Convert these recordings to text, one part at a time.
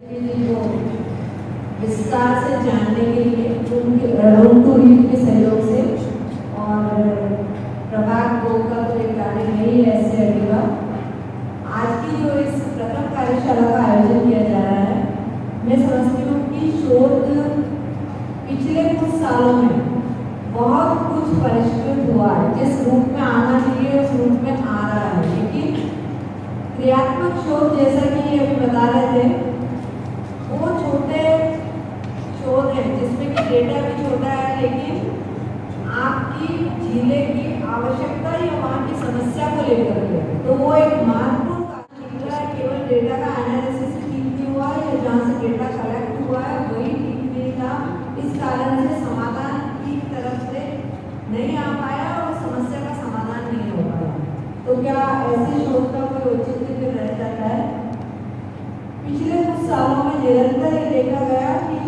जो विस्तार से जानने के लिए उनके अरुण टूरिस्ट के सहयोग से और प्रभाग 2 का तो एक कार्य नहीं है ऐसे अगला आज की जो इस प्रथम कार्यशाला का आयोजन किया जा रहा है, मैं समझती हूँ कि शोध पिछले कुछ सालों में बहुत कुछ परिष्कृत हुआ है। जिस रूप में आना चाहिए उस रूप में आ रहा है, लेकिन क्रियात्मक शोध जैसा कि अभी बता रहे थे वो छोटे शोध है जिसमें कि डेटा भी छोटा है, लेकिन आपकी जिले की आवश्यकता या वहाँ की समस्या को लेकर के तो वो एक महत्वपूर्ण कार्य निकला है। केवल डेटा का एनालिसिस ठीक नहीं हुआ है या जहाँ से डेटा कलेक्ट हुआ है वही ठीक नहीं था, इस कारण से समाधान की तरफ से नहीं आ पाया और समस्या का समाधान नहीं हो पाया। तो क्या ऐसे शोध का कोई औचित्य रह जाता है? पिछले कुछ सालों में निरंतर ये देखा गया कि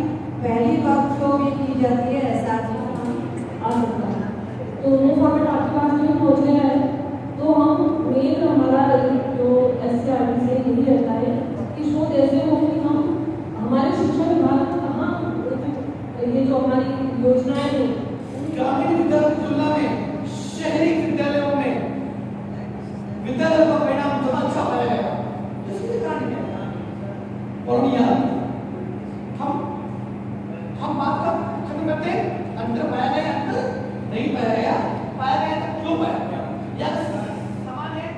पहली बात जो भी की जाती है ऐसा आ सकता है। तो वो फॉर्मेट आपके पास जो पहुँच गया है, तो हम मेन हमारा जो SCRT से यही रहता है कि शोध ऐसे हो कि हम हमारे शिक्षा विभाग को कहाँ ये जो हमारी योजनाएं हैं ग्रामीण विद्यालयों की तुलना में शहरी विद्यालयों में विद्यालयों का परिणाम ज्यादा अच्छा पाया गया। इसके कारण पूर्णिया हम बात कर खत्म करते हैं। अंतर पाया गया, अंतर नहीं पाया गया, पाया गया तो क्यों पाया गया या समान है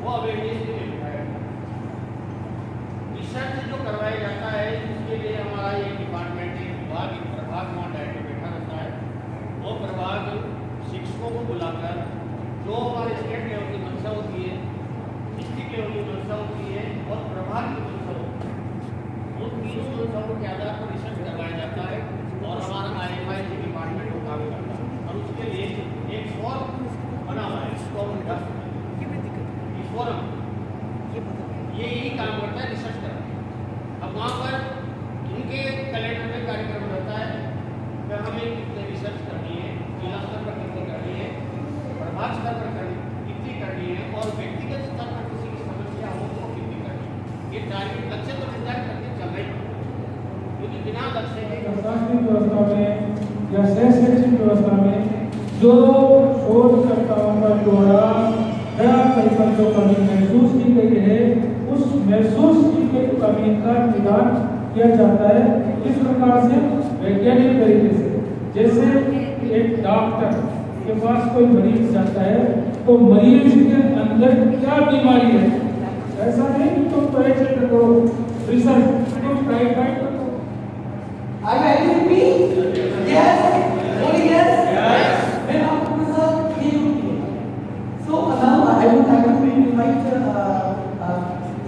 वो अवेयरनेस के लिए है। रिसर्च जो करवाया जाता है उसके लिए हमारा ये डिपार्टमेंट एक विभाग एक प्रभाग वहाँ डायरेक्टर बैठा रहता है। वो प्रभाग शिक्षकों को बुलाकर जो हमारे स्टेट लेवल की मंशा होती है, डिस्ट्रिक्ट लेवल की मंशा होती है और प्रभाग की मंशा होती है, उन तीनों मंशाओं के आधार पर रिसर्च करवाया जाता है और हमारा IMI डिपार्टमेंट वो काम करता है। और उसके लिए एक फोरम बना हुआ है, फोरम ये यही काम करता है, रिसर्च करता है। अब वहाँ पर उनके कैलेंडर में कार्यक्रम रहता है कि हमें कितने रिसर्च करनी है, जिला स्तर पर कितनी करनी है, प्रभाग स्तर पर कितनी करनी है और व्यक्तिगत स्तर पर किसी की समस्या हो तो कितनी करनी है। ये टारगेट लक्ष्य तो निर्धारित करके चल रही है, क्योंकि बिना लक्ष्य के प्रशासनिक व्यवस्था में या शैक्षणिक व्यवस्था में जो शोधकर्ताओं का द्वारा नया परिपथ जो कमी महसूस की गई है, उस महसूस की गई कमी का निदान किया जाता है इस प्रकार से वैज्ञानिक तरीके से। जैसे एक डॉक्टर के पास कोई मरीज जाता है तो मरीज के अंदर क्या बीमारी है, ऐसा नहीं कि तुम परीक्षण करो, रिसर्च तुम टाइफाइड करो। Are you agree with me? Yes. Only yes. Yes. Then after result, he will be. So now I would like to invite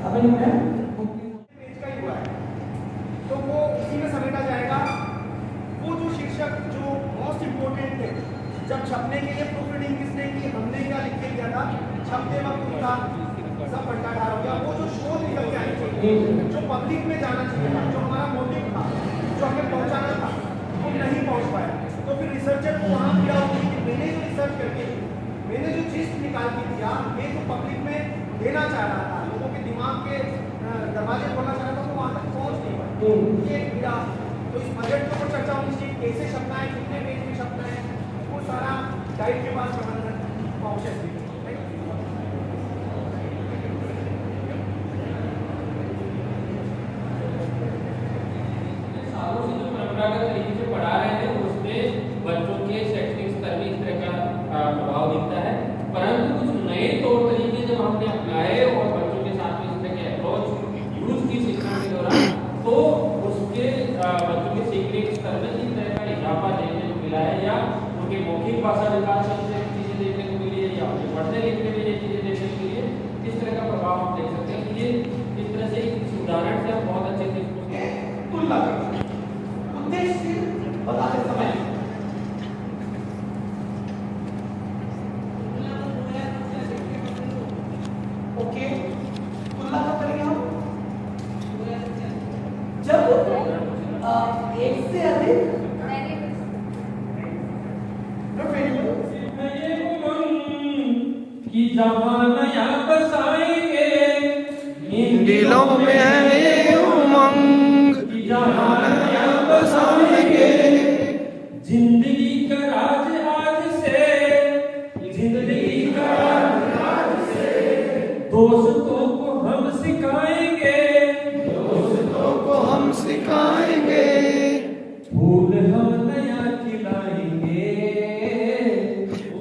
Abhay ma'am. Page का ही हुआ है, तो वो इसी में समेटा जाएगा। वो जो शीर्षक जो मोस्ट इम्पोर्टेंट थे, जब छपने के लिए प्रूफ रीडिंग किसने की, हमने क्या लिख के किया था, छपते वक्त उनका सब बंटाधार हो गया। वो जो शोध निकल के आनी चाहिए, जो पब्लिक में जाना चाहिए था, जो हमारा मोटिव था, जो हमें पहुंचाना था, वो नहीं पहुंच पाया। तो फिर रिसर्चर को वहाँ पीड़ा होगी कि मैंने जो रिसर्च करके मैंने जो चीज निकाल के दिया, मैं जो पब्लिक में देना चाह रहा था, लोगों के दिमाग के दरवाजे खोलना चाह रहा था, तो वहाँ तक पहुँच नहीं पाया। ये पीड़ा, तो इस बजट के ऊपर चर्चा होनी चाहिए, कैसे छपना है, कितने पेज में छपना है, वो सारा गाइड के पास प्रबंधन पहुँचे। परंपरागत तरीके से पढ़ा रहे हैं उसमें बच्चों के शैक्षणिक स्तर में इस तरह का प्रभाव दिखता है, परंतु कुछ नए तौर तरीके जब हमने अपनाए और बच्चों के साथ में इस तरह के अप्रोच यूज की शिक्षा के दौरान, तो उसके बच्चों के सीखने के स्तर में इस तरह का इजाफा देखने को मिला है, या उनके मौखिक भाषा विकास में चीजें देखने को मिली है, या उनके पढ़ने लिखने में ये चीजें देखने को मिली है। इस तरह का प्रभाव हम देख सकते हैं। ये इस तरह से इस उदाहरण से हम बहुत अच्छे से तुलना करते हैं उद्देश्य बताते समय। ओके, तुलना कब करेंगे हम? जब एक से अधिक कि जवान या बसाएंगे दिलों में है उमंग जिंदगी का राज आज से, जिंदगी का राज आज से, दोस्तों को हम सिखाएंगे, दोस्तों को हम सिखाएंगे, फूल हम नया खिलाएंगे,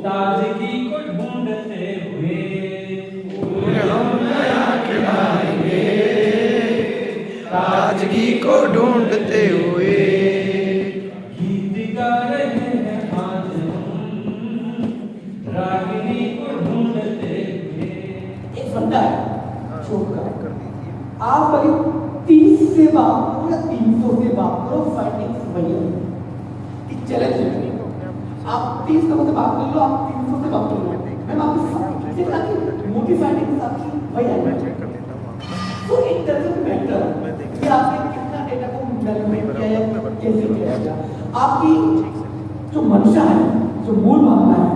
ताजगी को ढूंढते हुए, फूल हम नया खिलाएंगे, ताजगी को ढूंढते हुए, गीत गा रहे हैं आज हम, रागिनी को ढूंढते हुए। एक बंदा है छोटा, आप भाई 30 से बात करो या 300 से बात करो, फाइटिंग्स वही है कि चैलेंज है। आप 30 लोगों से बात कर लो, आप 300 से बात कर लो, मैं आपकी मोटी फाइटिंग्स आपकी वही है। तो एक तरह से मैटर कि आपने कितना डेटा को मैनिपुलेट किया या कैसे किया गया, आपकी जो मंशा है, जो मूल भावना है,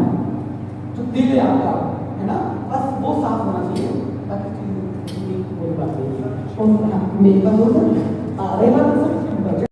जो दिल है आपका, है ना, बस वो साफ होना चाहिए। बाकी चीज़ कोई बात नहीं है। और मेरी बात हो रही है,